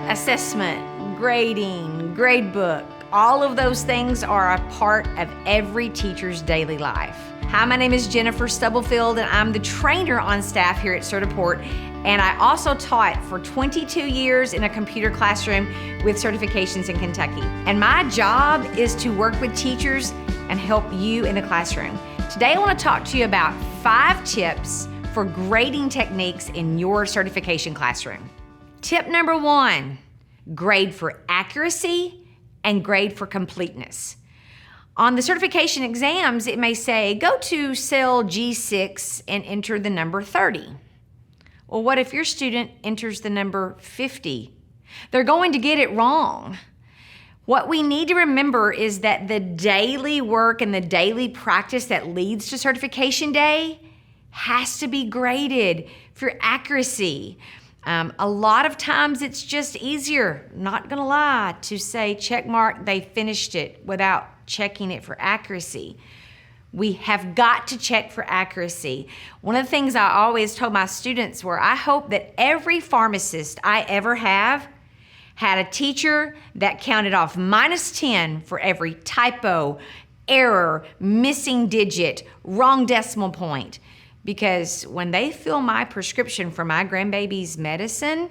assessment, grading, grade book, all of those things are a part of every teacher's daily life. Hi, my name is Jennifer Stubblefield, and I'm the trainer on staff here at Certiport, and I also taught for 22 years in a computer classroom with certifications in Kentucky. And my job is to work with teachers and help you in the classroom. Today I want to talk to you about 5 tips for grading techniques in your certification classroom. Tip number 1, grade for accuracy and grade for completeness. On the certification exams, it may say, go to cell G6 and enter the number 30. Well, what if your student enters the number 50? They're going to get it wrong. What we need to remember is that the daily work and the daily practice that leads to certification day has to be graded for accuracy. A lot of times it's just easier, not gonna lie, to say check mark, they finished it without checking it for accuracy. We have got to check for accuracy. One of the things I always told my students were I hope that every pharmacist I ever have had a teacher that counted off -10 for every typo, error, missing digit, wrong decimal point. Because when they fill my prescription for my grandbaby's medicine,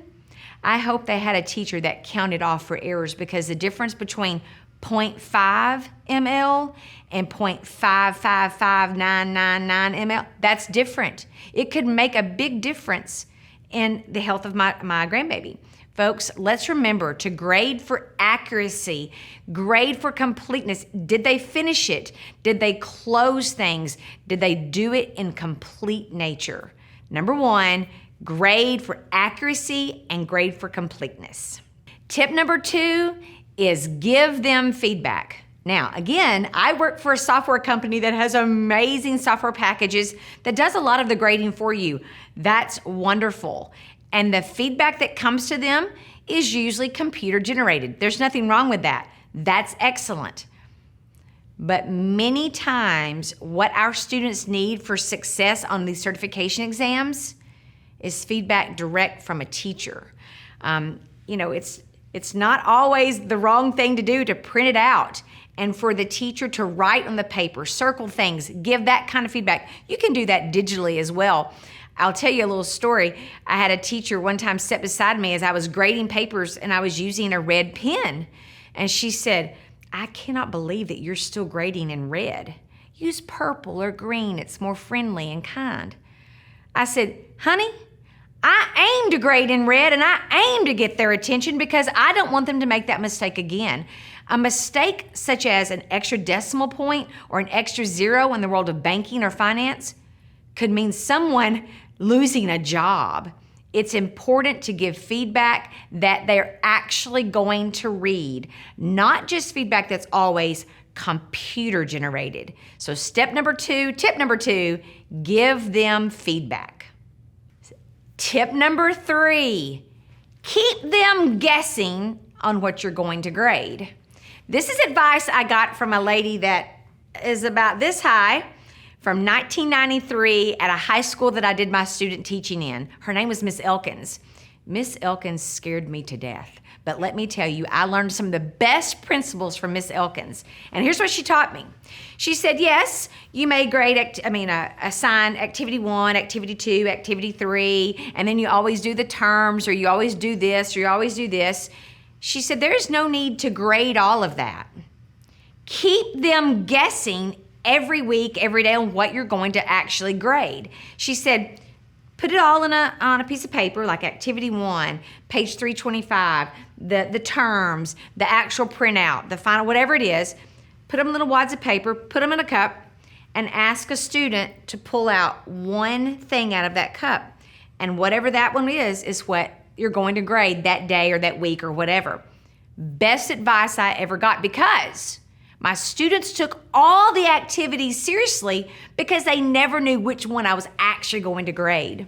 I hope they had a teacher that counted off for errors, because the difference between 0.5 ml and 0.555999 ml, that's different. It could make a big difference in the health of my grandbaby. Folks, let's remember to grade for accuracy, grade for completeness. Did they finish it? Did they close things? Did they do it in complete nature? Number 1, grade for accuracy and grade for completeness. Tip number 2 is give them feedback. Now, again, I work for a software company that has amazing software packages that does a lot of the grading for you. That's wonderful. And the feedback that comes to them is usually computer generated. There's nothing wrong with that. That's excellent. But many times what our students need for success on these certification exams is feedback direct from a teacher. It's not always the wrong thing to do to print it out and for the teacher to write on the paper, circle things, give that kind of feedback. You can do that digitally as well. I'll tell you a little story. I had a teacher one time sit beside me as I was grading papers and I was using a red pen. And she said, I cannot believe that you're still grading in red. Use purple or green. It's more friendly and kind. I said, honey, I aim to grade in red and I aim to get their attention because I don't want them to make that mistake again. A mistake such as an extra decimal point or an extra 0 in the world of banking or finance could mean someone losing a job. It's important to give feedback that they're actually going to read, not just feedback that's always computer generated. So tip number 2, give them feedback. Tip number 3, keep them guessing on what you're going to grade. This is advice I got from a lady that is about this high, from 1993 at a high school that I did my student teaching in. Her name was Miss Elkins. Miss Elkins scared me to death. But let me tell you, I learned some of the best principles from Miss Elkins. And here's what she taught me. She said, yes, you may assign activity 1, activity 2, activity 3, and then you always do the terms, or you always do this, or you always do this. She said, there's no need to grade all of that. Keep them guessing every week, every day on what you're going to actually grade. She said, put it all on a piece of paper, like activity 1, page 325, the terms, the actual printout, the final, whatever it is. Put them in little wads of paper, put them in a cup, and ask a student to pull out one thing out of that cup. And whatever that one is what you're going to grade that day or that week or whatever. Best advice I ever got, because my students took all the activities seriously because they never knew which one I was actually going to grade.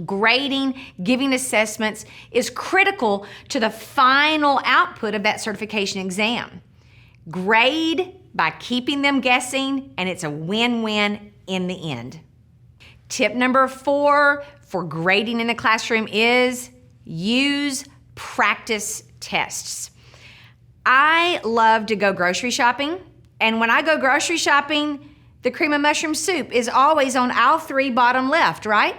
Grading, giving assessments is critical to the final output of that certification exam. Grade by keeping them guessing, and it's a win-win in the end. Tip number 4 for grading in the classroom is use practice tests. I love to go grocery shopping, and when I go grocery shopping, the cream of mushroom soup is always on aisle 3, bottom left, right?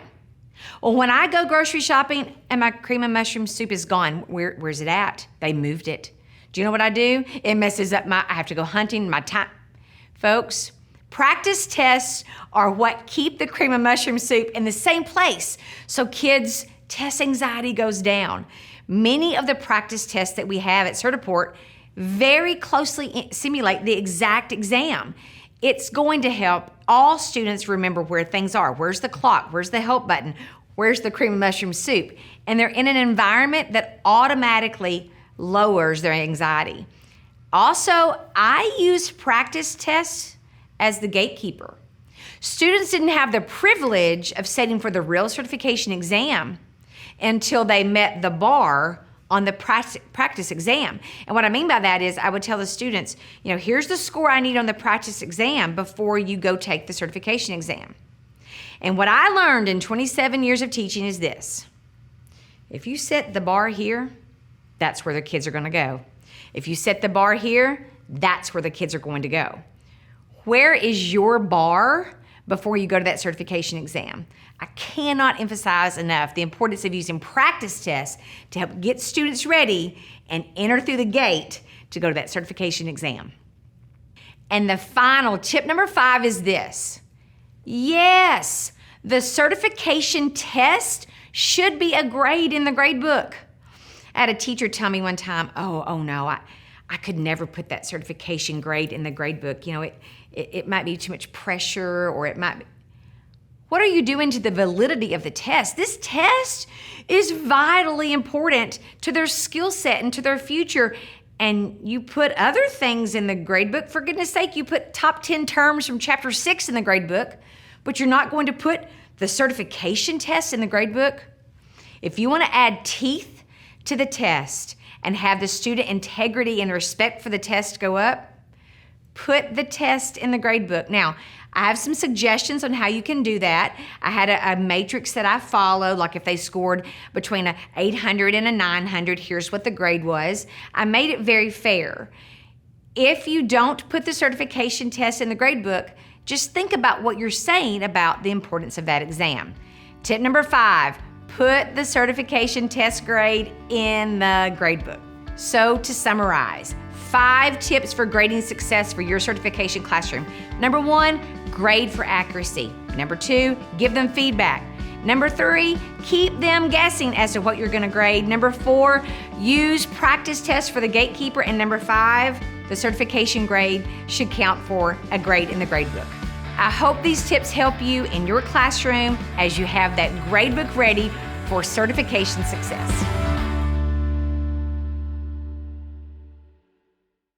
Well, when I go grocery shopping and my cream of mushroom soup is gone, where's it at? They moved it. Do you know what I do? It messes up I have to go hunting my time. Folks, practice tests are what keep the cream of mushroom soup in the same place so kids' test anxiety goes down. Many of the practice tests that we have at Certiport very closely simulate the exact exam. It's going to help all students remember where things are. Where's the clock? Where's the help button? Where's the cream of mushroom soup? And they're in an environment that automatically lowers their anxiety. Also, I use practice tests as the gatekeeper. Students didn't have the privilege of sitting for the real certification exam until they met the bar on the practice exam. And what I mean by that is I would tell the students, here's the score I need on the practice exam before you go take the certification exam. And what I learned in 27 years of teaching is this: if you set the bar here, that's where the kids are going to go. If you set the bar here, that's where the kids are going to go. Where is your bar before you go to that certification exam? I cannot emphasize enough the importance of using practice tests to help get students ready and enter through the gate to go to that certification exam. And the final tip number 5 is this. Yes, the certification test should be a grade in the grade book. I had a teacher tell me one time, oh no, I could never put that certification grade in the grade book. It might be too much pressure, or it might be. What are you doing to the validity of the test? This test is vitally important to their skill set and to their future. And you put other things in the grade book. For goodness sake, you put top 10 terms from chapter 6 in the grade book, but you're not going to put the certification test in the grade book. If you want to add teeth to the test and have the student integrity and respect for the test go up, put the test in the grade book. Now, I have some suggestions on how you can do that. I had a matrix that I followed, like if they scored between a 800 and a 900, here's what the grade was. I made it very fair. If you don't put the certification test in the grade book, just think about what you're saying about the importance of that exam. Tip number 5, put the certification test grade in the grade book. So to summarize, 5 tips for grading success for your certification classroom. Number 1, grade for accuracy. Number 2, give them feedback. Number 3, keep them guessing as to what you're going to grade. Number 4, use practice tests for the gatekeeper. And number 5, the certification grade should count for a grade in the grade book. I hope these tips help you in your classroom as you have that grade book ready for certification success.